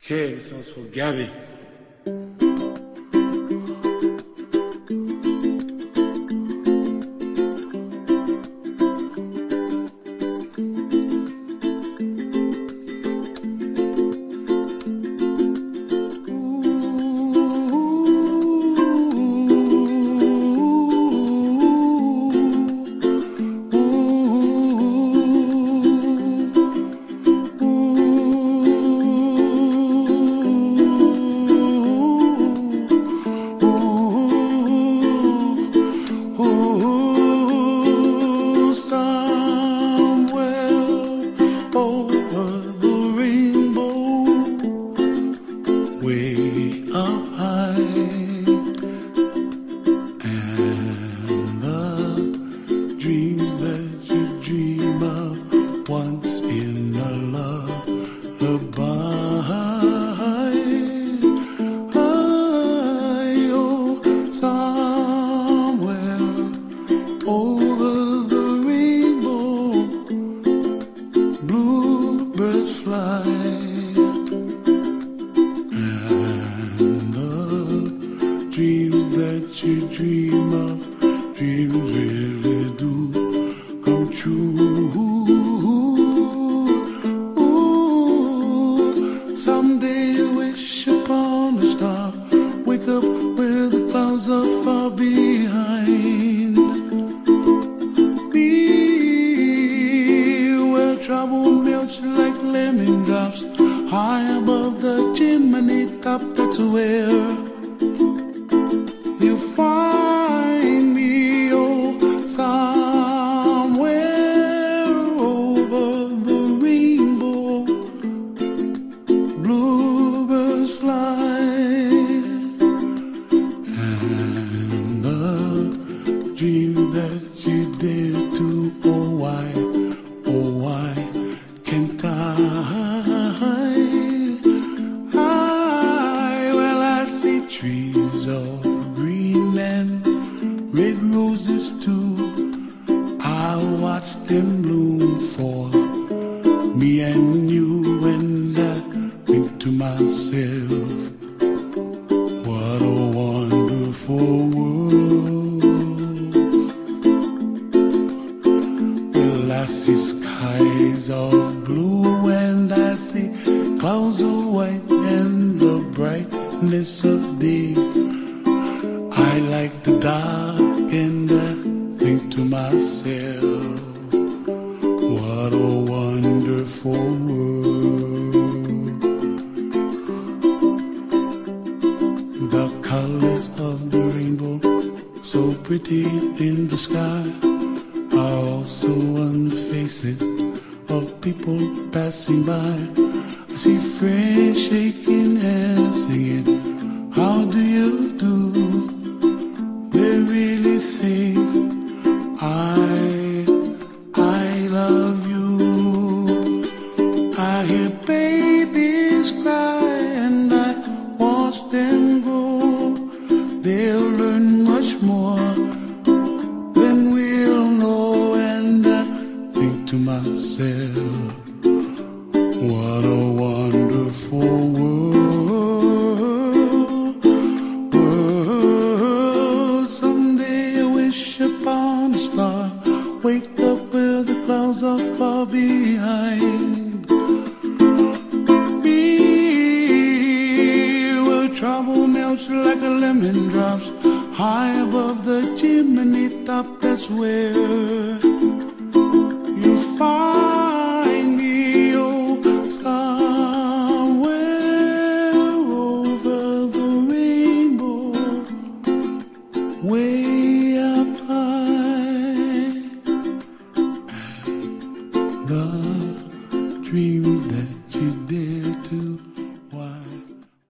Okay, this one's for Gabby. Way up high, and the dreams that you dream of once in a lullaby. Oh, somewhere over the rainbow, bluebirds fly. Dreams that you dream of, dreams really do come true. Ooh, someday you wish upon a star, wake up where the clouds are far behind. Be where trouble melts like lemon drops, high above the chimney top. That's where you find me, oh, somewhere over the rainbow, bluebirds fly, and the dream that you dare to, oh why can't well, I see trees of green and red roses too. I'll watch them bloom for me and you, and I think to myself, what a wonderful world. Well, I see skies of blue and I see clouds of white and the brightness of day. I like the dark and I think to myself, what a wonderful world. The colors of the rainbow, so pretty in the sky, are also on the faces of people passing by. I see friends shaking hands singing, how do you do? They really say, I love you. I hear babies cry and I watch them grow. They'll learn much more than we'll know, and I think to myself, what a wonderful world. Someday I wish upon a star, wake up where the clouds are far behind. Be where trouble melts like a lemon drops, high above the chimney top. That's where